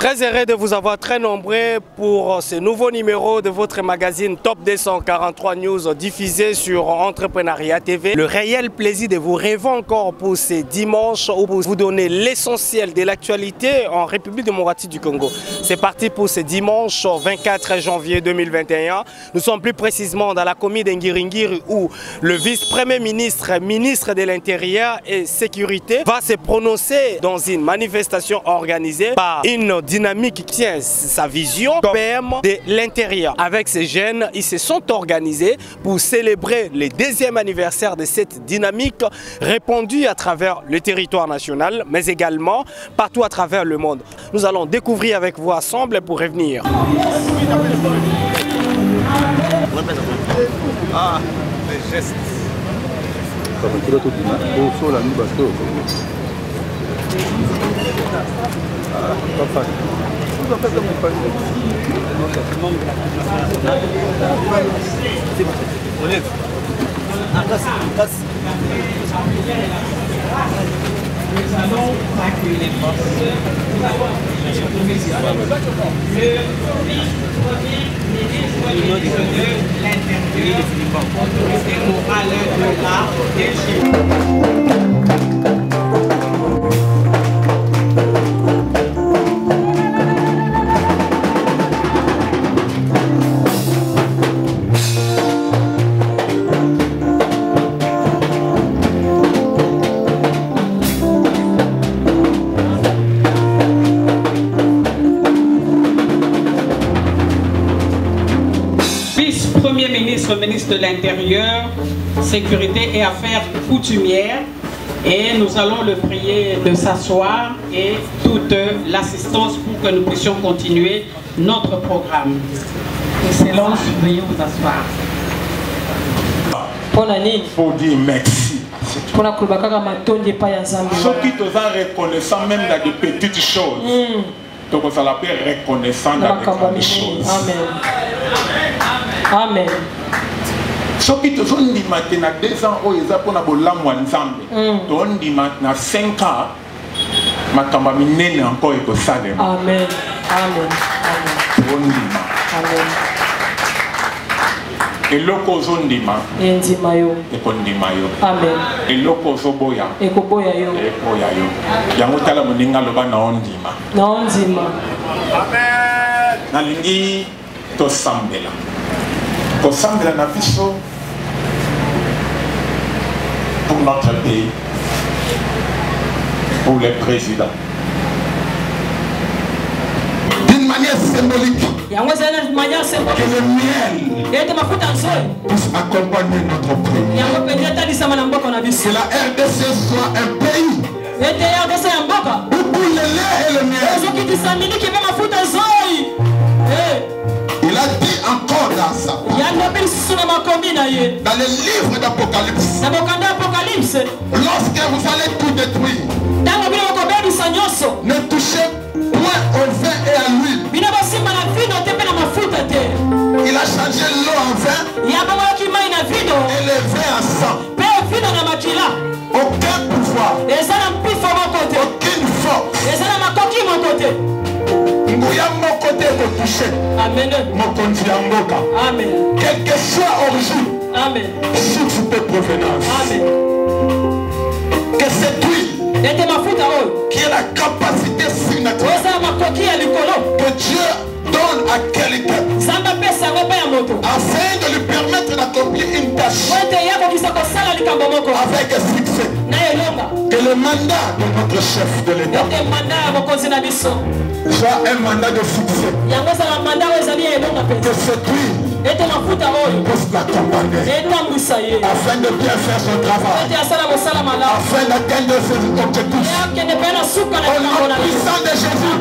Très heureux de vous avoir très nombreux pour ce nouveau numéro de votre magazine Top 243 News diffusé sur Entrepreneuriat TV. Le réel plaisir de vous rêver encore pour ce dimanche où vous donner l'essentiel de l'actualité en République démocratique du Congo. C'est parti pour ce dimanche 24 janvier 2021. Nous sommes plus précisément dans la commune d'Ngiringiri où le vice-premier ministre, ministre de l'Intérieur et Sécurité va se prononcer dans une manifestation organisée par une dynamique qui tient sa vision PM de l'intérieur. Avec ces jeunes, ils se sont organisés pour célébrer le deuxième anniversaire de cette dynamique répandue à travers le territoire national, mais également partout à travers le monde. Nous allons découvrir avec vous ensemble pour revenir. Ah, les gestes. Nous allons accueillir les forces de ministre de l'Intérieur, Sécurité et Affaires coutumières, et nous allons le prier de s'asseoir et toute l'assistance pour que nous puissions continuer notre programme. Excellence, veuillez vous asseoir. Pour dire merci. Ceux qui te sont reconnaissants même dans de petites choses, donc ça l'appelle reconnaissant dans de grandes choses. Amen. Amen. Ce qui te sont dit maintenant 2 ans, ils ont pour la ensemble. Donc dit maintenant 5 ans, ma campagne n'est encore que ça. Amen. Amen. Amen. Amen. Et loko zondima. Endimayo. Ekondimayo. Amen. Et loko zoboya. Ekoboya yo. Ekoboya yo. Yamutala muninga loba na ondima. Na ondima. Amen. Nalingi to sambela. To sambela na biso pour notre pays, pour les présidents. D'une manière symbolique, que le miel puisse accompagner notre pays. Que la RDC soit un pays où pour le lait et le miel. Il a dit encore dans ça. Dans le livre d'Apocalypse. Lorsque vous allez tout détruire, ne touchez point au vin et à l'huile. Il a changé l'eau en vin et le vin en sang. Aucun pouvoir, aucune force, Ngouya mon côté de toucher. Amen. Mon conti Amboka. Amen. Quel que soit origine. Amen. Source de provenance. Amen. Que cette huile qui est la capacité surnaturelle que Dieu donne à quelqu'un afin de lui permettre d'accomplir une tâche avec succès. Que le mandat de notre chef de l'État soit un mandat de succès. Que cette huile puisse l'accompagner afin de bien faire son travail, afin d'atteindre ses objectifs. Au nom puissant de Jésus,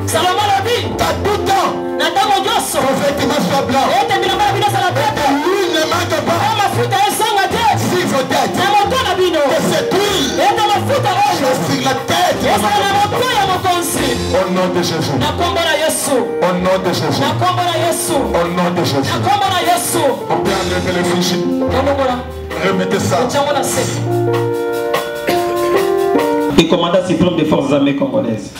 Salomon a dit, t'as tout temps, ton vêtement soit blanc, et l'huile ne manque pas. Si vous êtes, que cette huile soit sur la tête. Au nom de Jésus. Au nom de Jésus. Au nom de Jésus. On peut enlever le fusil. Remettez ça. Et commandant suprême des forces armées congolaises.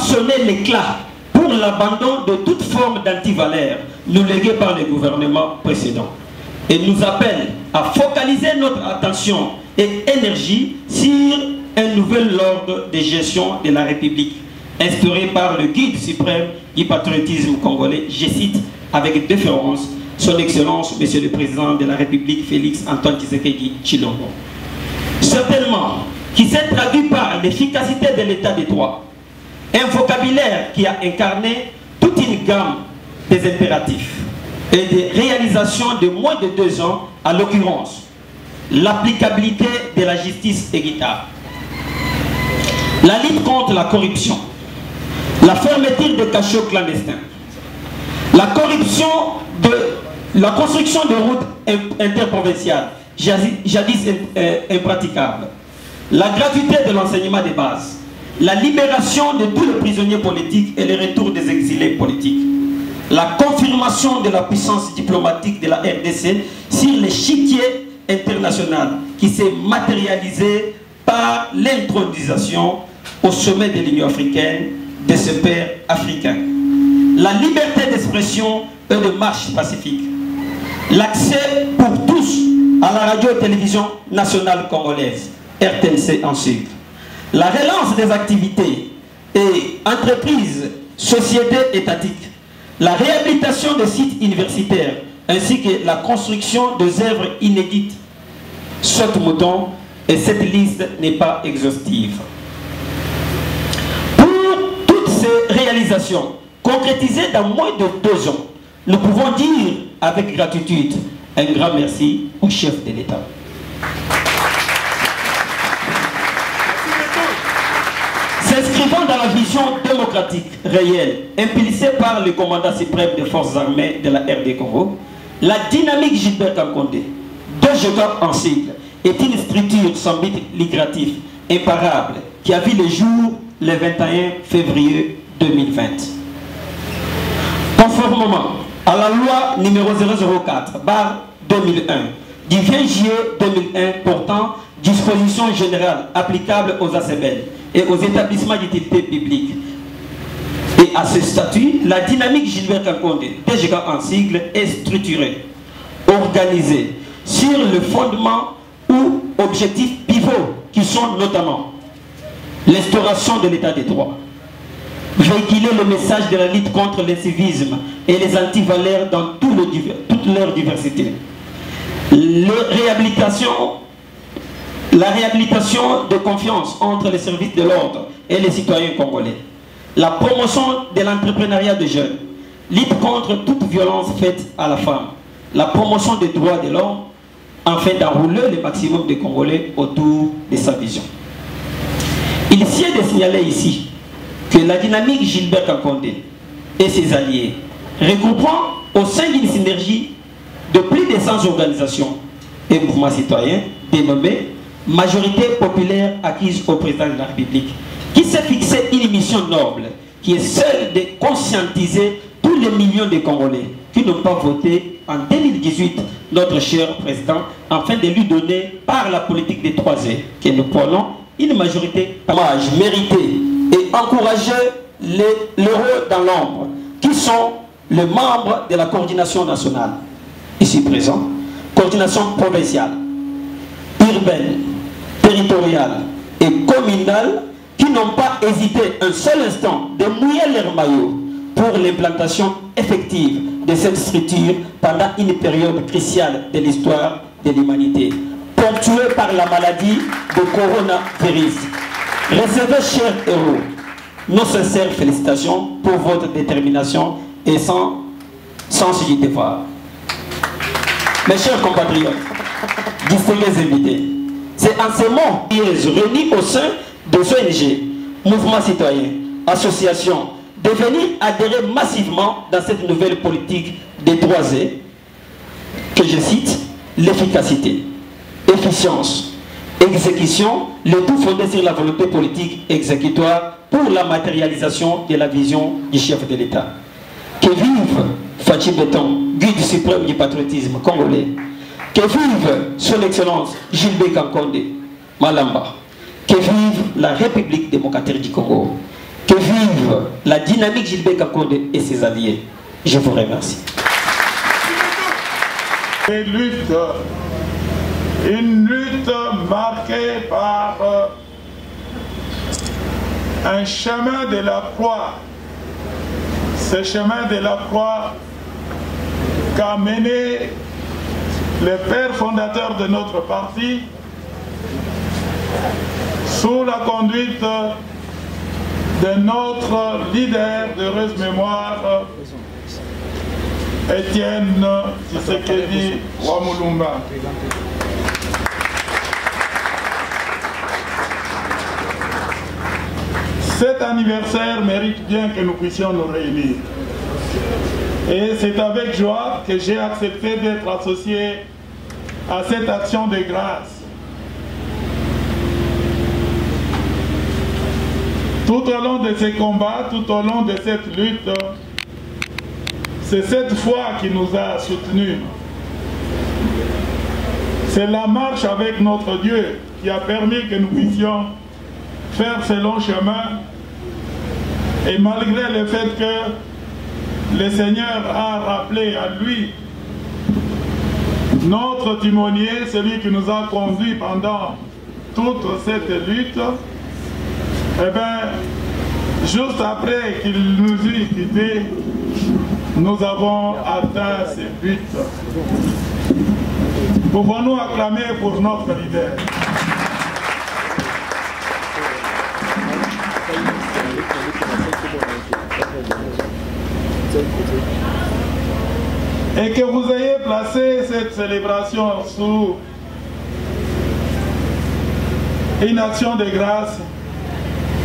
sonné l'éclat pour l'abandon de toute forme d'antivaleurs nous légués par les gouvernements précédents et nous appelle à focaliser notre attention et énergie sur un nouvel ordre de gestion de la République instauré par le guide suprême du patriotisme congolais, je cite avec déférence son Excellence, Monsieur le Président de la République, Félix Antoine Tshisekedi Tshilombo. Certainement, qui s'est traduit par l'efficacité de l'état de droit, un vocabulaire qui a incarné toute une gamme des impératifs et des réalisations de moins de 2 ans, à l'occurrence, l'applicabilité de la justice équitable, la lutte contre la corruption, la fermeture des cachots clandestins, la construction de routes interprovinciales, jadis impraticables, la gratuité de l'enseignement de base, la libération de tous les prisonniers politiques et le retour des exilés politiques, la confirmation de la puissance diplomatique de la RDC sur l'échiquier international qui s'est matérialisé par l'intronisation au sommet de l'Union africaine de ce père africain, la liberté d'expression et de marche pacifique, l'accès pour tous à la radio-télévision nationale congolaise, RTNC en sucre, la relance des activités et entreprises, sociétés étatiques, la réhabilitation des sites universitaires ainsi que la construction des œuvres inédites. Saute-mouton, et cette liste n'est pas exhaustive. Pour toutes ces réalisations concrétisées dans moins de 2 ans, nous pouvons dire avec gratitude un grand merci au chef de l'État. S'inscrivant dans la vision démocratique réelle, impulsée par le commandant suprême des forces armées de la RD Congo, la dynamique Gilbert Kankonde, DGK en sigle, est une structure sans but lucratif, imparable, qui a vu le jour le 21 février 2020. Conformément à la loi numéro 004/2001 du 20 juillet 2001 portant dispositions générales applicables aux ACBL et aux établissements d'utilité publique. Et à ce statut, la dynamique Gilbert Kankonde, DGK en sigle, est structurée, organisée sur le fondement ou objectifs pivots qui sont notamment l'instauration de l'état de droit, véhiculer le message de la lutte contre l'incivisme et les antivaleurs dans toute leur diversité, la réhabilitation de confiance entre les services de l'ordre et les citoyens congolais, la promotion de l'entrepreneuriat de jeunes, lutte contre toute violence faite à la femme, la promotion des droits de l'homme, afin d'enrouler le maximum de Congolais autour de sa vision. Il s'y est de signaler ici que la dynamique Gilbert Kankonde et ses alliés, regroupant au sein d'une synergie de plus de 100 organisations et mouvements citoyens dénommés Majorité populaire acquise au président de la République, qui s'est fixé une mission noble, qui est celle de conscientiser tous les millions de Congolais qui n'ont pas voté en 2018 notre cher président, afin de lui donner par la politique des 3E que nous prenons une majorité méritée et encourager l'heureux dans l'ombre, qui sont les membres de la coordination nationale, ici présent, coordination provinciale, urbaine, territoriale et communale, qui n'ont pas hésité un seul instant de mouiller leur maillot pour l'implantation effective de cette structure pendant une période cruciale de l'histoire de l'humanité, ponctuée par la maladie de coronavirus. Recevez, chers héros, nos sincères félicitations pour votre détermination et sens du devoir. Mes chers compatriotes, distingués invités, c'est en ces mots réunis au sein de ONG, mouvements citoyens, associations, de venir adhérer massivement dans cette nouvelle politique des 3E, que je cite, l'efficacité, efficience, exécution, le tout fondé sur la volonté politique exécutoire pour la matérialisation de la vision du chef de l'État. Que vive Fachi Béton, guide suprême du patriotisme congolais. Que vive son Excellence Gilbert Kankonde Malamba. Que vive la République démocratique du Congo. Que vive la dynamique Gilbert Kakonde et ses alliés. Je vous remercie. Une lutte marquée par un chemin de la croix. Ce chemin de la croix qu'a mené le père fondateur de notre parti sous la conduite de notre leader d'heureuse mémoire, Étienne Tshisekedi Wamulumba. Cet anniversaire mérite bien que nous puissions nous réunir. Et c'est avec joie que j'ai accepté d'être associé à cette action de grâce. Tout au long de ces combats, tout au long de cette lutte, c'est cette foi qui nous a soutenus. C'est la marche avec notre Dieu qui a permis que nous puissions faire ce long chemin. Et malgré le fait que le Seigneur a rappelé à lui notre timonier, celui qui nous a conduits pendant toute cette lutte, eh bien, juste après qu'il nous eut quittés, nous avons atteint ce but. Pouvons-nous acclamer pour notre leader? Et que vous ayez placé cette célébration sous une action de grâce,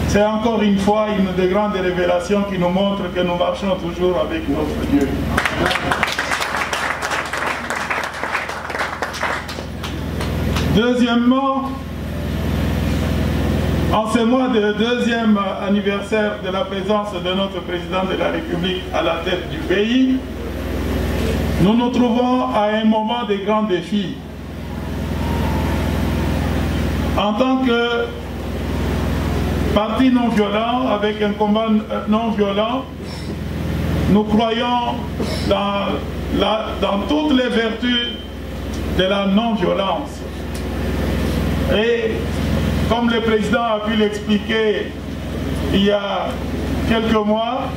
c'est encore une fois une des grandes révélations qui nous montre que nous marchons toujours avec notre Dieu. Deuxièmement, en ce mois de deuxième anniversaire de la présence de notre président de la République à la tête du pays, nous nous trouvons à un moment de grands défis. En tant que parti non violent, avec un combat non violent, nous croyons dans toutes les vertus de la non-violence. Et comme le président a pu l'expliquer il y a quelques mois,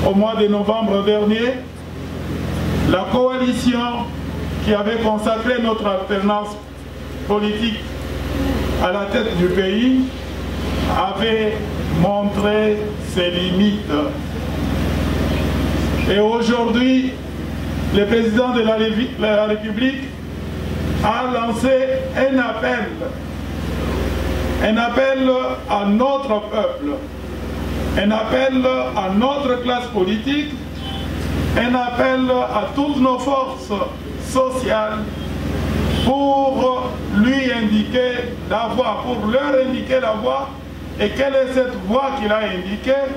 au mois de novembre dernier, la coalition qui avait consacré notre alternance politique à la tête du pays avait montré ses limites. Et aujourd'hui, le président de la République a lancé un appel à notre peuple, un appel à notre classe politique, un appel à toutes nos forces sociales pour lui indiquer la voie, pour leur indiquer la voie. Et quelle est cette voie qu'il a indiquée?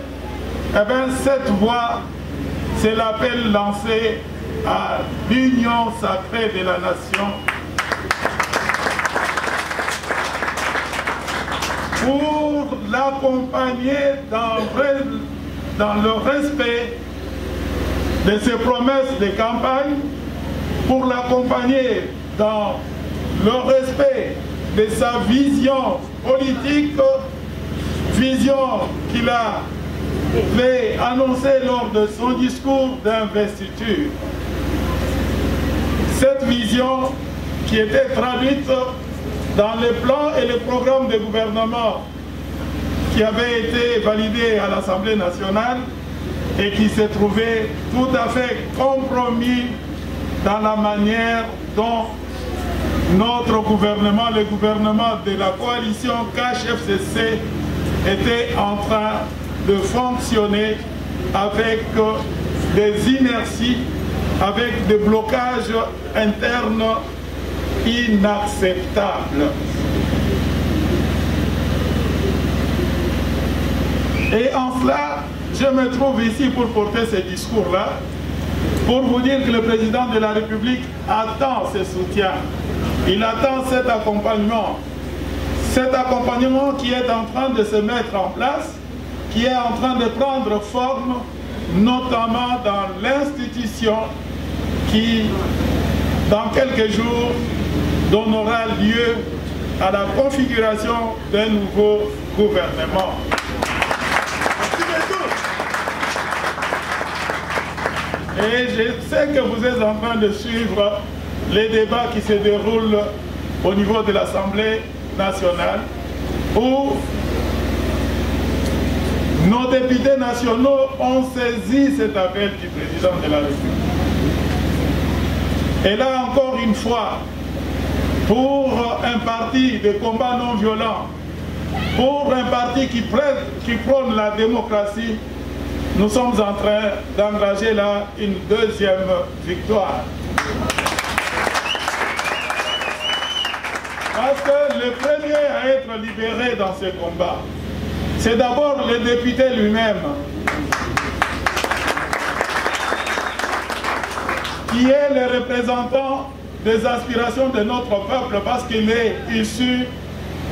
Eh bien, cette voie, c'est l'appel lancé à l'union sacrée de la nation pour l'accompagner dans le respect de ses promesses de campagne, pour l'accompagner dans le respect de sa vision politique, vision qu'il a fait annoncer lors de son discours d'investiture. Cette vision qui était traduite dans les plans et les programmes de gouvernement qui avaient été validés à l'Assemblée nationale et qui s'est trouvé tout à fait compromis dans la manière dont notre gouvernement, le gouvernement de la coalition CACH-FCC, était en train de fonctionner avec des inerties, avec des blocages internes inacceptables. Et en cela, je me trouve ici pour porter ce discours-là, pour vous dire que le président de la République attend ce soutien. Il attend cet accompagnement qui est en train de se mettre en place qui est en train de prendre forme, notamment dans l'institution qui, dans quelques jours, donnera lieu à la configuration d'un nouveau gouvernement. Et je sais que vous êtes en train de suivre les débats qui se déroulent au niveau de l'Assemblée nationale, où nos députés nationaux ont saisi cet appel du président de la République. Et là encore une fois, pour un parti de combat non violent, pour un parti qui prône la démocratie, nous sommes en train d'engager là une deuxième victoire. Parce que le premier à être libéré dans ce combat, c'est d'abord le député lui-même, qui est le représentant des aspirations de notre peuple, parce qu'il est issu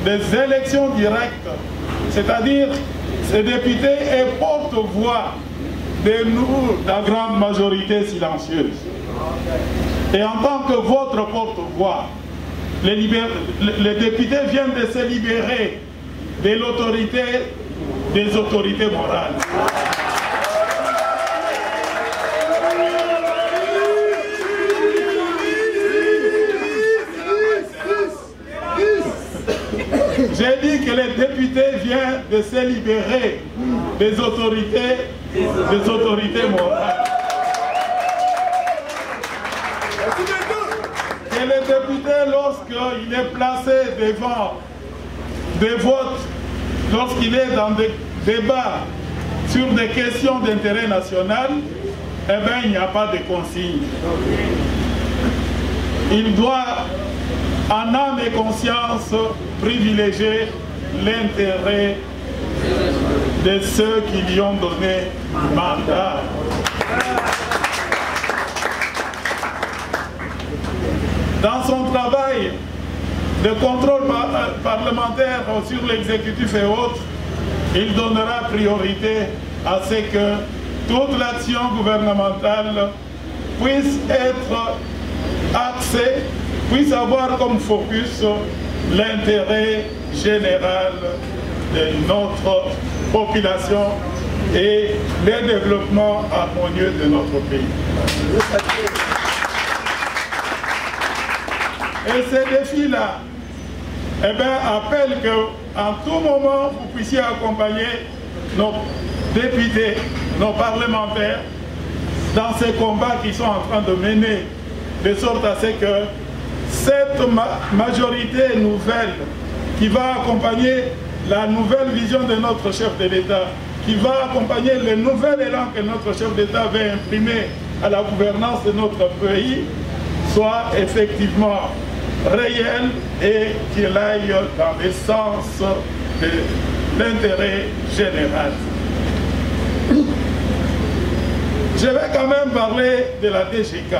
des élections directes. C'est-à-dire, ce député est porte-voix de nous, la grande majorité silencieuse. Et en tant que votre porte-voix, les députés viennent de se libérer de l'autorité, des autorités morales. J'ai dit que les députés viennent de se libérer des autorités morales. Et le député, lorsqu'il est placé devant des votes, lorsqu'il est dans des débats sur des questions d'intérêt national, eh bien, il n'y a pas de consigne. Il doit, en âme et conscience, privilégier l'intérêt de ceux qui lui ont donné mandat. Dans son travail de contrôle parlementaire sur l'exécutif et autres, il donnera priorité à ce que toute l'action gouvernementale puisse être axée, puisse avoir comme focus l'intérêt général de notre population et le développement harmonieux de notre pays. Et ces défis-là, eh bien, appellent qu'en tout moment, vous puissiez accompagner nos députés, nos parlementaires, dans ces combats qu'ils sont en train de mener, de sorte à ce que cette majorité nouvelle qui va accompagner la nouvelle vision de notre chef de l'État, qui va accompagner le nouvel élan que notre chef d'État va imprimer à la gouvernance de notre pays, soit effectivement réel et qu'il aille dans le sens de l'intérêt général. Je vais quand même parler de la DGK.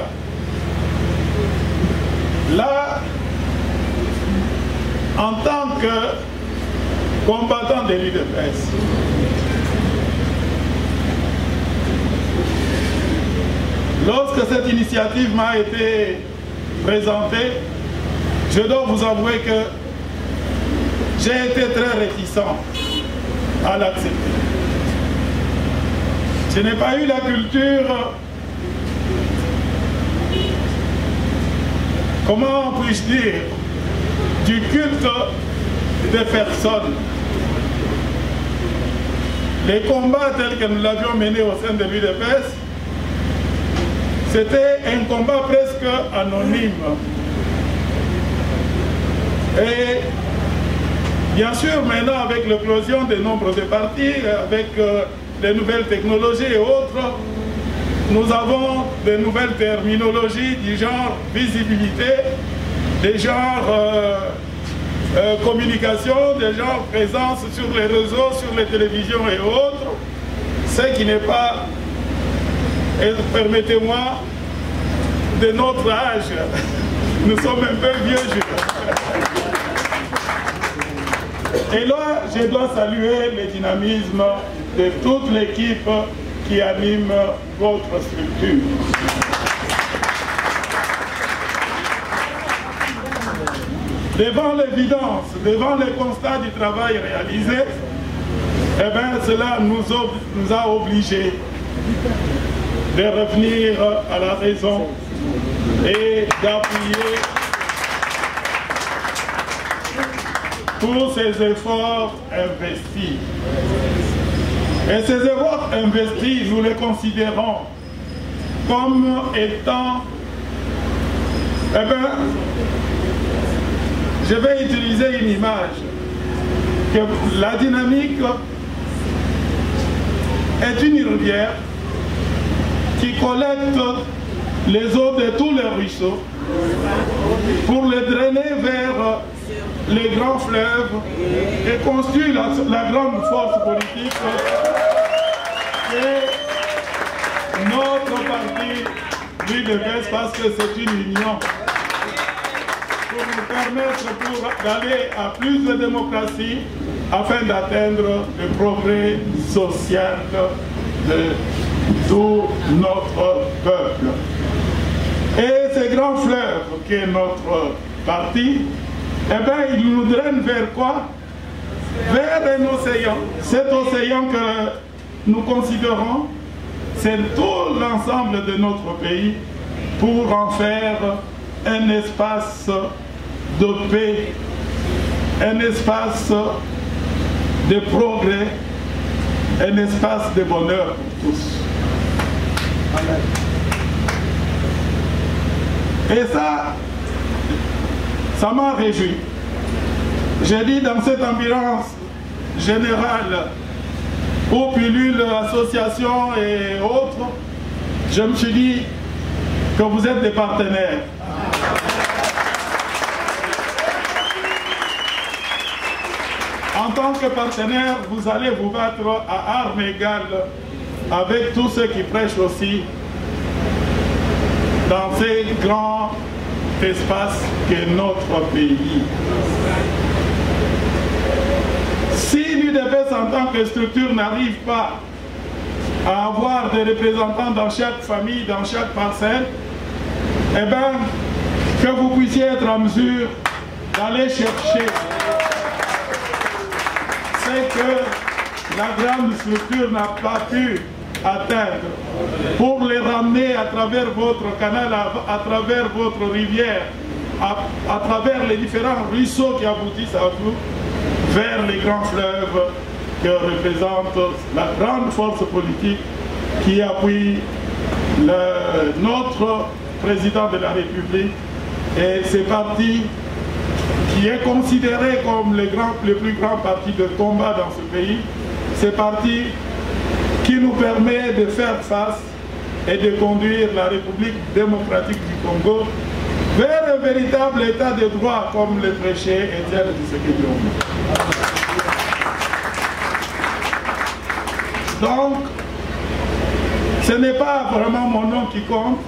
Là, en tant que combattant de l'UDPS, lorsque cette initiative m'a été présentée, je dois vous avouer que j'ai été très réticent à l'accepter. Je n'ai pas eu la culture, comment puis-je dire, du culte des personnes. Les combats tels que nous l'avions menés au sein de l'UDPS, c'était un combat presque anonyme. Et bien sûr, maintenant, avec l'éclosion des nombres de partis, avec les nouvelles technologies et autres, nous avons de nouvelles terminologies du genre visibilité, des genres communication, des genres présence sur les réseaux, sur les télévisions et autres, ce qui n'est pas, permettez-moi, de notre âge. Nous sommes un peu vieux jeux. Et là, je dois saluer le dynamisme de toute l'équipe qui anime votre structure. Devant l'évidence, devant le constat du travail réalisé, eh bien, cela nous a obligés de revenir à la raison et d'appuyer tous ces efforts investis. Et ces efforts investis, nous les considérons comme étant, eh bien, je vais utiliser une image, que la dynamique est une rivière qui collecte les eaux de tous les ruisseaux pour les drainer vers les grands fleuves et construire la grande force politique et notre parti lui devait, parce que c'est une union pour nous permettre d'aller à plus de démocratie afin d'atteindre le progrès social de tout notre peuple. Et ces grands fleuves qui est notre parti, eh bien, il nous draine vers quoi? Vers un océan. Cet océan que nous considérons, c'est tout l'ensemble de notre pays pour en faire un espace de paix, un espace de progrès, un espace de bonheur pour tous. Et ça m'a réjoui. J'ai dit dans cette ambiance générale, où pullulent associations et autres, je me suis dit que vous êtes des partenaires. En tant que partenaire, vous allez vous battre à armes égales avec tous ceux qui prêchent aussi dans ces grands espaces qu'est notre pays. Si l'UDPS en tant que structure n'arrive pas à avoir des représentants dans chaque famille, dans chaque parcelle, eh bien, que vous puissiez être en mesure d'aller chercher ce que la grande structure n'a pas pu atteindre, pour les ramener à travers votre canal, à travers votre rivière, à travers les différents ruisseaux qui aboutissent à vous, vers les grands fleuves que représente la grande force politique qui appuie notre président de la République et ses partis, qui est considéré comme le plus grand parti de combat dans ce pays, ces partis qui nous permet de faire face et de conduire la République démocratique du Congo vers un véritable état de droit, comme le prêchait Étienne Tshisekedi. Donc, ce n'est pas vraiment mon nom qui compte,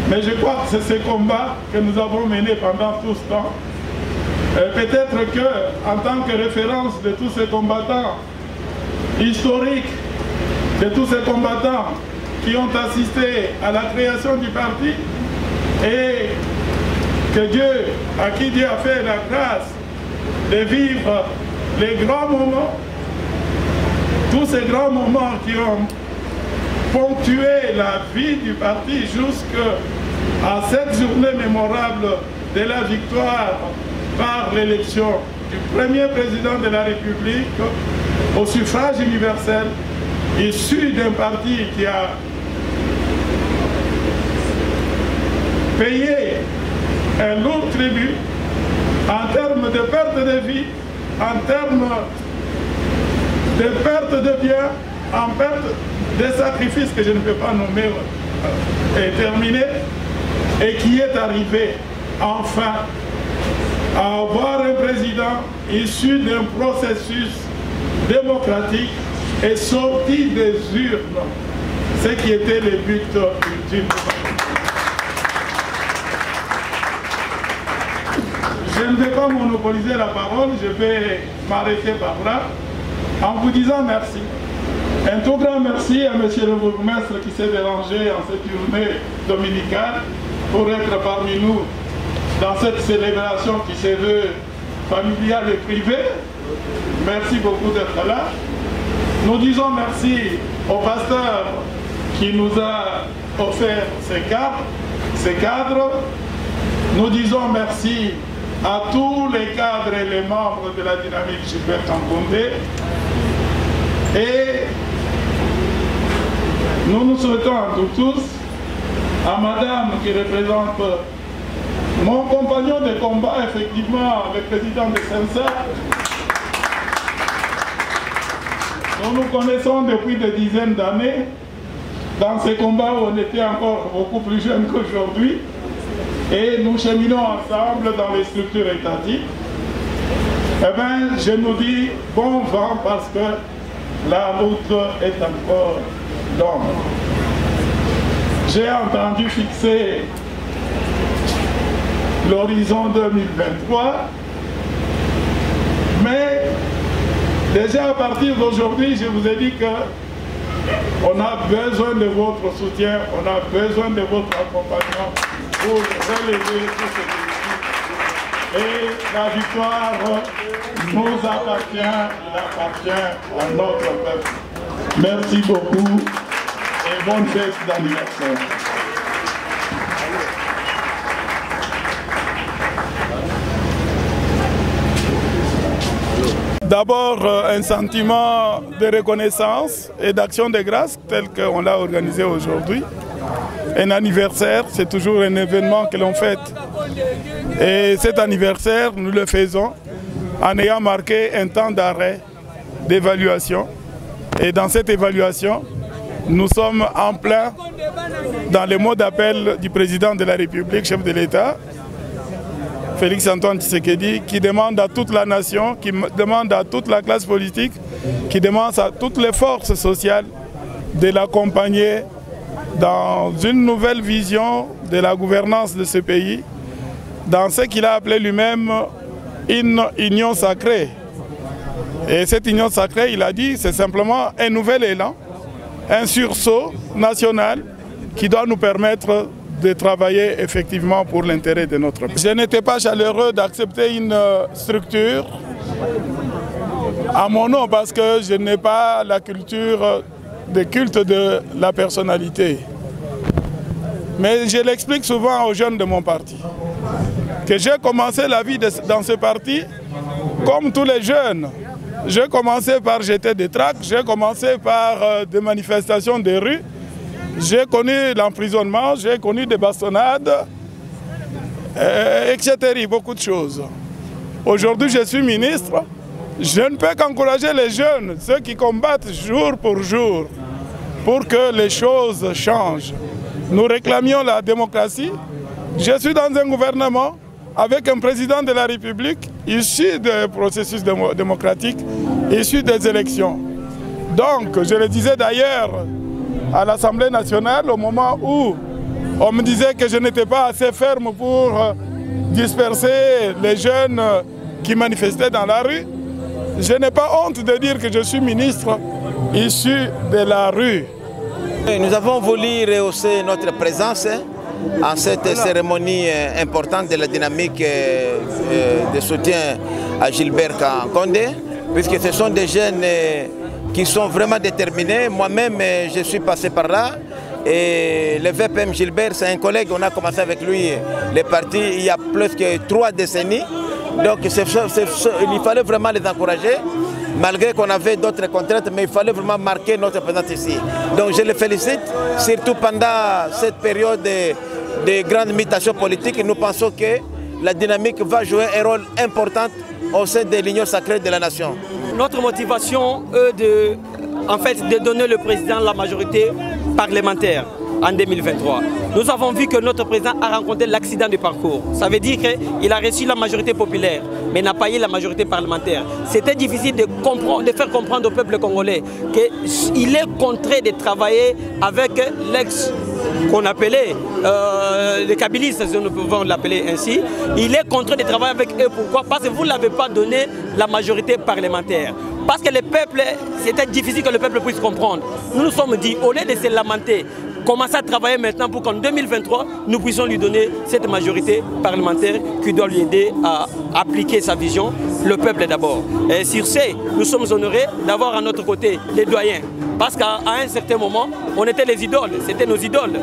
mais je crois que c'est ce combat que nous avons mené pendant tout ce temps. Peut-être que, en tant que référence de tous ces combattants historiques, de tous ces combattants qui ont assisté à la création du parti, et que Dieu, à qui Dieu a fait la grâce de vivre les grands moments, tous ces grands moments qui ont ponctué la vie du parti jusqu'à cette journée mémorable de la victoire par l'élection du premier président de la République au suffrage universel, issu d'un parti qui a payé un lourd tribut en termes de perte de vie, en termes de perte de biens, en perte de sacrifices que je ne peux pas nommer et terminer, et qui est arrivé enfin à avoir un président issu d'un processus démocratique et sorti des urnes, ce qui était le but ultime. Je ne vais pas monopoliser la parole, je vais m'arrêter par là en vous disant merci. Un tout grand merci à monsieur le bourgmestre qui s'est dérangé en cette journée dominicale pour être parmi nous dans cette célébration qui se veut familiale et privée. Merci beaucoup d'être là. Nous disons merci au pasteur qui nous a offert ces cadres. Nous disons merci à tous les cadres et les membres de la dynamique Gilbert Kankonde. Et nous souhaitons à tous, à madame qui représente mon compagnon de combat, effectivement, le président de Sensa. Nous nous connaissons depuis des dizaines d'années. Dans ces combats où on était encore beaucoup plus jeunes qu'aujourd'hui. Et nous cheminons ensemble dans les structures étatiques. Eh bien, je nous dis bon vent parce que la route est encore longue. J'ai entendu fixer l'horizon 2023, mais déjà à partir d'aujourd'hui, je vous ai dit que on a besoin de votre soutien, on a besoin de votre accompagnement pour relever tout ce défi. Et la victoire nous appartient, il appartient à notre peuple. Merci beaucoup et bonne fête d'anniversaire. D'abord, un sentiment de reconnaissance et d'action de grâce tel qu'on l'a organisé aujourd'hui. Un anniversaire, c'est toujours un événement que l'on fête. Et cet anniversaire, nous le faisons en ayant marqué un temps d'arrêt, d'évaluation. Et dans cette évaluation, nous sommes en plein dans les mots d'appel du président de la République, chef de l'État, Félix Antoine Tshisekedi, qui demande à toute la nation, qui demande à toute la classe politique, qui demande à toutes les forces sociales de l'accompagner dans une nouvelle vision de la gouvernance de ce pays, dans ce qu'il a appelé lui-même une union sacrée. Et cette union sacrée, il a dit, c'est simplement un nouvel élan, un sursaut national qui doit nous permettre de travailler effectivement pour l'intérêt de notre pays. Je n'étais pas chaleureux d'accepter une structure à mon nom parce que je n'ai pas la culture de culte de la personnalité. Mais je l'explique souvent aux jeunes de mon parti, que j'ai commencé la vie dans ce parti comme tous les jeunes. J'ai commencé par jeter des tracts, j'ai commencé par des manifestations de rue. J'ai connu l'emprisonnement, j'ai connu des bastonnades, etc. Beaucoup de choses. Aujourd'hui, je suis ministre. Je ne peux qu'encourager les jeunes, ceux qui combattent jour pour jour, pour que les choses changent. Nous réclamions la démocratie. Je suis dans un gouvernement avec un président de la République issu du processus démocratique, issu des élections. Donc, je le disais d'ailleurs, à l'Assemblée nationale, au moment où on me disait que je n'étais pas assez ferme pour disperser les jeunes qui manifestaient dans la rue, je n'ai pas honte de dire que je suis ministre issu de la rue. Nous avons voulu rehausser notre présence en cette cérémonie importante de la dynamique de soutien à Gilbert Kankonde, puisque ce sont des jeunes qui sont vraiment déterminés. Moi-même, je suis passé par là. Et le VPM Gilbert, c'est un collègue, on a commencé avec lui les partis il y a plus que 3 décennies. Donc il fallait vraiment les encourager, malgré qu'on avait d'autres contraintes, mais il fallait vraiment marquer notre présence ici. Donc je les félicite, surtout pendant cette période de grande mutation politique. Nous pensons que la dynamique va jouer un rôle important au sein de l'union sacrée de la nation. Notre motivation est de donner le président la majorité parlementaire en 2023. Nous avons vu que notre président a rencontré l'accident du parcours. Ça veut dire qu'il a reçu la majorité populaire, mais n'a pas eu la majorité parlementaire. C'était difficile de faire comprendre au peuple congolais qu'il est contraint de travailler avec l'ex qu'on appelait les kabylistes, si nous pouvons l'appeler ainsi. Il est contraint de travailler avec eux. Pourquoi? Parce que vous ne l'avez pas donné la majorité parlementaire. Parce que le peuple, c'était difficile que le peuple puisse comprendre. Nous nous sommes dit, au lieu de se lamenter, commencer à travailler maintenant pour qu'en 2023, nous puissions lui donner cette majorité parlementaire qui doit lui aider à appliquer sa vision, le peuple d'abord. Et sur ce, nous sommes honorés d'avoir à notre côté les doyens. Parce qu'à un certain moment, on était les idoles, c'était nos idoles.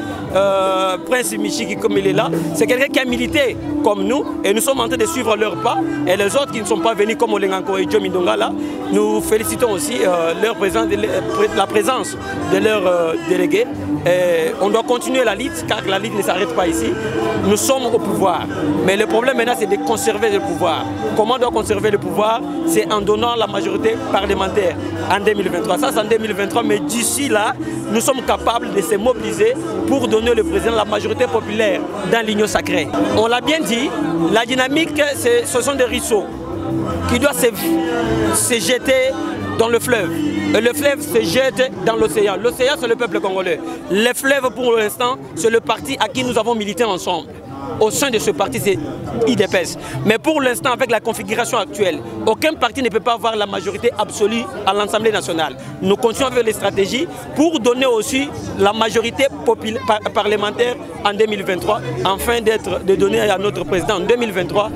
Prince Michiki, comme il est là, c'est quelqu'un qui a milité comme nous et nous sommes en train de suivre leurs pas. Et les autres qui ne sont pas venus comme Olenganko et Joe Mindonga là, nous félicitons aussi la présence de leurs délégués. Et on doit continuer la lutte car la lutte ne s'arrête pas ici. Nous sommes au pouvoir. Mais le problème maintenant c'est de conserver le pouvoir. Comment on doit conserver le pouvoir? C'est en donnant la majorité parlementaire en 2023. Ça c'est en 2023, mais d'ici là, nous sommes capables de se mobiliser pour donner le président la majorité populaire dans l'union sacrée. On l'a bien dit, la dynamique, ce sont des ruisseaux qui doivent se jeter dans le fleuve. Et le fleuve se jette dans l'océan. L'océan, c'est le peuple congolais. Le fleuve, pour l'instant, c'est le parti à qui nous avons milité ensemble. Au sein de ce parti, c'est IDPS. Mais pour l'instant, avec la configuration actuelle, aucun parti ne peut pas avoir la majorité absolue à l'Assemblée nationale. Nous continuons avec les stratégies pour donner aussi la majorité parlementaire en 2023, afin de donner à notre président en 2023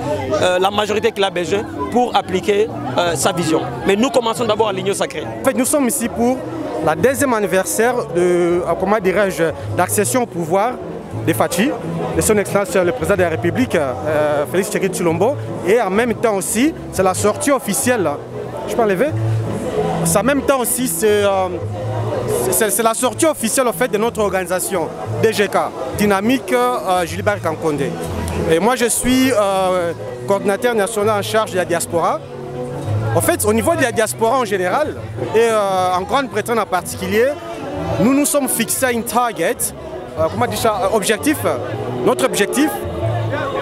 la majorité qu'il a besoin pour appliquer sa vision. Mais nous commençons d'abord à l'union sacrée. En fait, nous sommes ici pour la 2e anniversaire de, comment dirais-je, d'accession au pouvoir de Fachi, de son excellence le président de la République, Félix Tshisekedi Tshilombo, et en même temps aussi, c'est la sortie officielle, je peux enlever, en même temps aussi, c'est la sortie officielle en fait, de notre organisation, DGK, Dynamique Gilbert Kankonde. Et moi je suis coordinateur national en charge de la diaspora. En fait, au niveau de la diaspora en général, et en Grande-Bretagne en particulier, nous nous sommes fixés à une target. Comment dire ça, objectif. Notre objectif,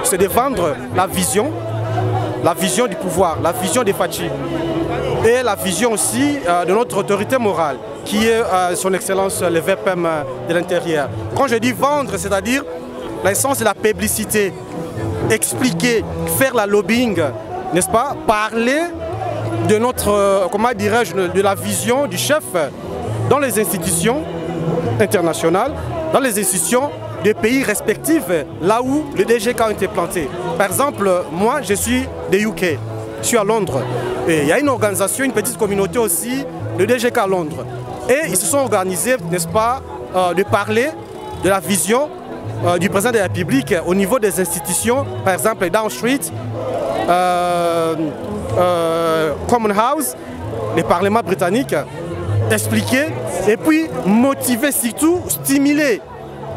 c'est de vendre la vision du pouvoir, la vision des Fachi et la vision aussi de notre autorité morale, qui est son excellence le VPM de l'intérieur. Quand je dis vendre, c'est-à-dire l'essence de la publicité, expliquer, faire la lobbying, n'est-ce pas, parler de notre, comment dirais-je, de la vision du chef dans les institutions internationales, dans les institutions des pays respectifs, là où les DGK ont été plantés. Par exemple, moi, je suis des UK, je suis à Londres. Et il y a une organisation, une petite communauté aussi, de DGK à Londres. Et ils se sont organisés, n'est-ce pas, de parler de la vision du président de la République au niveau des institutions, par exemple Down Street, Common House, les parlements britanniques, expliquer et puis motiver, surtout stimuler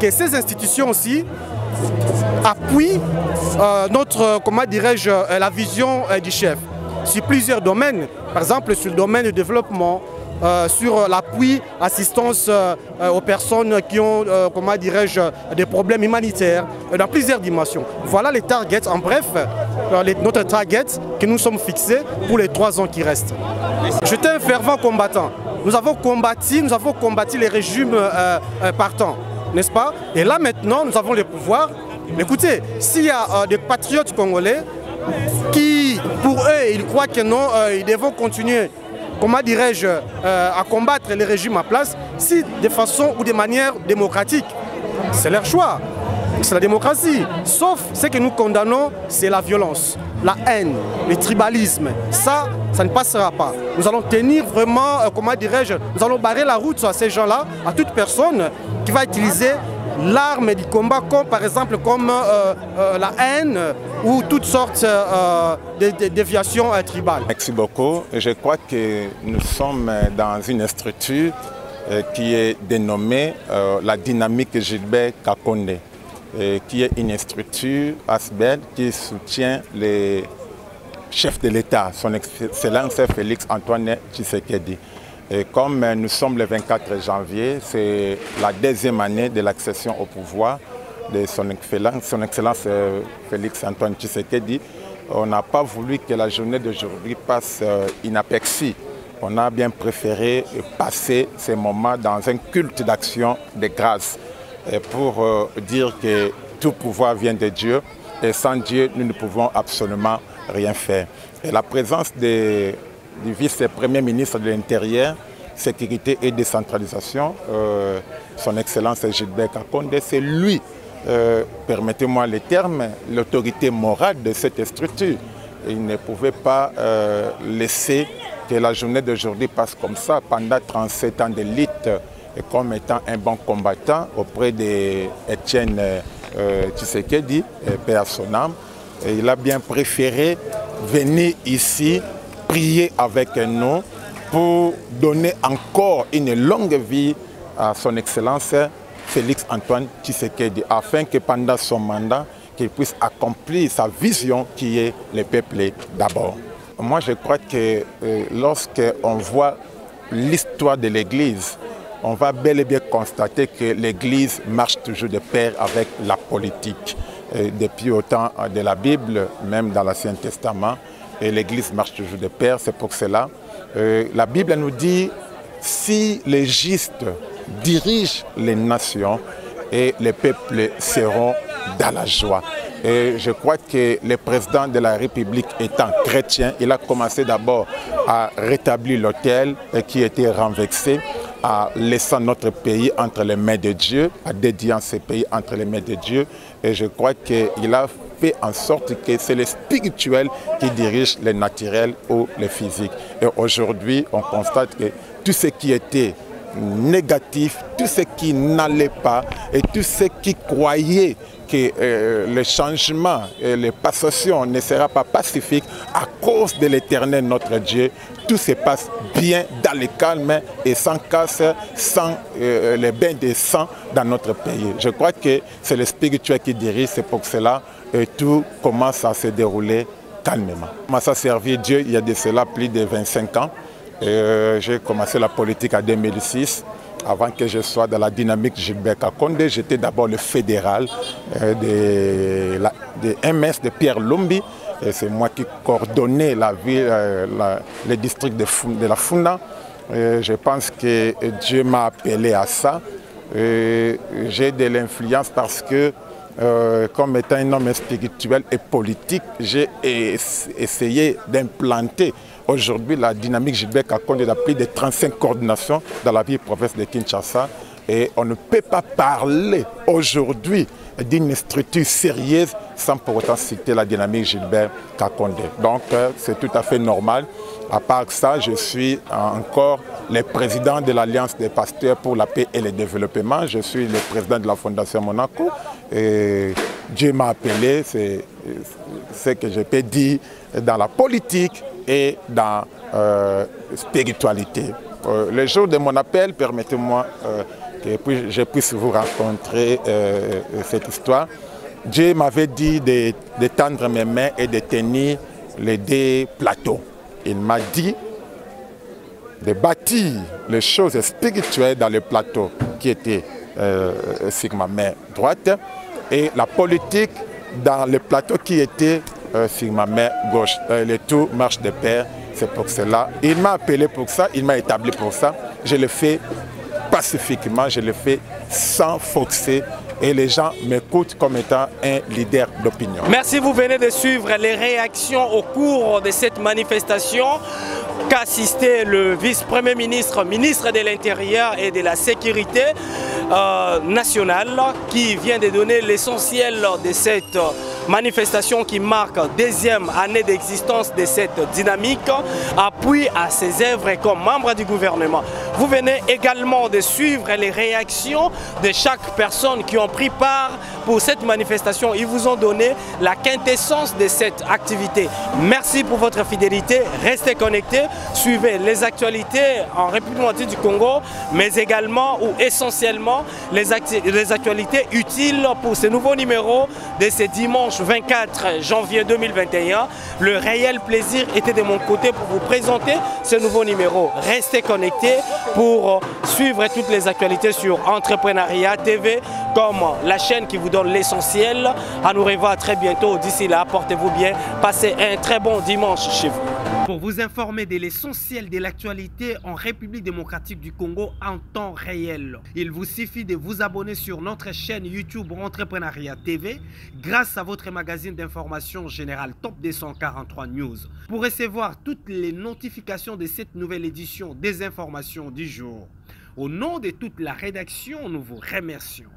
que ces institutions aussi appuient notre, comment dirais-je, la vision du chef sur plusieurs domaines, par exemple sur le domaine du développement, sur l'appui, assistance aux personnes qui ont, comment dirais-je, des problèmes humanitaires, dans plusieurs dimensions. Voilà les targets, en bref, notre target que nous sommes fixés pour les 3 ans qui restent. J'étais un fervent combattant. Nous avons combattu les régimes partants, n'est-ce pas? Et là maintenant, nous avons le pouvoir. Écoutez, s'il y a des patriotes congolais qui, pour eux, ils croient que non, ils devront continuer, comment dirais-je, à combattre les régimes en place, si de façon ou de manière démocratique, c'est leur choix. C'est la démocratie. Sauf ce que nous condamnons, c'est la violence, la haine, le tribalisme. Ça ne passera pas. Nous allons tenir vraiment, comment dirais-je, nous allons barrer la route à ces gens-là, à toute personne qui va utiliser l'arme du combat, comme par exemple comme la haine ou toutes sortes de déviations tribales. Merci beaucoup. Je crois que nous sommes dans une structure qui est dénommée la Dynamique Gilbert Kankonde, qui est une structure ASBED qui soutient les chefs de l'État, son Excellence Félix Antoine Tshisekedi. Et comme nous sommes le 24 janvier, c'est la 2e année de l'accession au pouvoir de son Excellence Félix Antoine Tshisekedi, on n'a pas voulu que la journée d'aujourd'hui passe inaperçue. On a bien préféré passer ces moments dans un culte d'action de grâce pour dire que tout pouvoir vient de Dieu et sans Dieu, nous ne pouvons absolument rien faire. Et la présence de du vice-premier ministre de l'Intérieur, Sécurité et Décentralisation, son Excellence Gilbert Kakonde. C'est lui, permettez-moi les termes, l'autorité morale de cette structure. Il ne pouvait pas laisser que la journée d'aujourd'hui passe comme ça, pendant 37 ans de lutte, et comme étant un bon combattant auprès d'Étienne Tshisekedi, paix à son âme. Et il a bien préféré venir ici, prier avec nous, pour donner encore une longue vie à son Excellence Félix Antoine Tshisekedi, afin que pendant son mandat, qu'il puisse accomplir sa vision qui est le peuple d'abord. Moi, je crois que lorsqu'on voit l'histoire de l'Église, on va bel et bien constater que l'Église marche toujours de pair avec la politique. Depuis au temps de la Bible, même dans l'Ancien Testament, l'Église marche toujours de pair. C'est pour cela la Bible nous dit si les justes dirigent les nations, et les peuples seront dans la joie. Et je crois que le président de la République étant chrétien, il a commencé d'abord à rétablir l'autel qui était renversé, en laissant notre pays entre les mains de Dieu, en dédiant ce pays entre les mains de Dieu. Et je crois qu'il a fait en sorte que c'est le spirituel qui dirige le naturel ou le physique. Et aujourd'hui, on constate que tout ce qui était négatif, tout ce qui n'allait pas et tout ce qui croyait que le changement et les passations ne sera pas pacifique à cause de l'Éternel notre Dieu, tout se passe bien dans le calme et sans casse, sans les bains de sang dans notre pays. Je crois que c'est le spirituel qui dirige, c'est pour cela que tout commence à se dérouler calmement. Moi, ça a servi Dieu il y a de cela plus de 25 ans. J'ai commencé la politique en 2006. Avant que je sois dans la dynamique Gilbert Kakonde, j'étais d'abord le fédéral de MS de Pierre Lumbi. C'est moi qui coordonnais la ville, le district de la Funda. Je pense que Dieu m'a appelé à ça. J'ai de l'influence parce que, comme étant un homme spirituel et politique, j'ai essayé d'implanter aujourd'hui la dynamique Gilbert Kakonde a plus de 35 coordinations dans la ville province de Kinshasa. Et on ne peut pas parler aujourd'hui d'une structure sérieuse sans pour autant citer la dynamique Gilbert Kakonde. Donc c'est tout à fait normal. À part ça, je suis encore le président de l'Alliance des pasteurs pour la paix et le développement. Je suis le président de la Fondation Monaco. Et Dieu m'a appelé, c'est ce que je peux dire dans la politique et dans la spiritualité. Le jour de mon appel, permettez-moi que je puisse vous raconter cette histoire. Dieu m'avait dit de tendre mes mains et de tenir les deux plateaux. Il m'a dit de bâtir les choses spirituelles dans le plateau qui était sur ma main droite et la politique dans le plateau qui était sur ma main gauche. Le tout marche de pair, c'est pour cela. Il m'a appelé pour ça, il m'a établi pour ça. Je le fais pacifiquement, je le fais sans forcer. Et les gens m'écoutent comme étant un leader d'opinion. Merci, vous venez de suivre les réactions au cours de cette manifestation qu'a assisté le vice-premier ministre, ministre de l'Intérieur et de la Sécurité nationale, qui vient de donner l'essentiel de cette manifestation qui marque deuxième année d'existence de cette dynamique, appui à ses œuvres comme membre du gouvernement. Vous venez également de suivre les réactions de chaque personne qui ont pris part pour cette manifestation. Ils vous ont donné la quintessence de cette activité. Merci pour votre fidélité. Restez connectés. Suivez les actualités en République démocratique du Congo, mais également ou essentiellement les actualités utiles pour ce nouveau numéro de ce dimanche 24 janvier 2021. Le réel plaisir était de mon côté pour vous présenter ce nouveau numéro. Restez connectés pour suivre toutes les actualités sur Entrepreneuriat TV, comme la chaîne qui vous donne l'essentiel. À nous revoir très bientôt. D'ici là, portez-vous bien. Passez un très bon dimanche chez vous. pour vous informer de l'essentiel de l'actualité en République démocratique du Congo en temps réel. Il vous suffit de vous abonner sur notre chaîne YouTube Entrepreneuriat TV grâce à votre magazine d'information générale Top 243 News pour recevoir toutes les notifications de cette nouvelle édition des informations du jour. Au nom de toute la rédaction, nous vous remercions.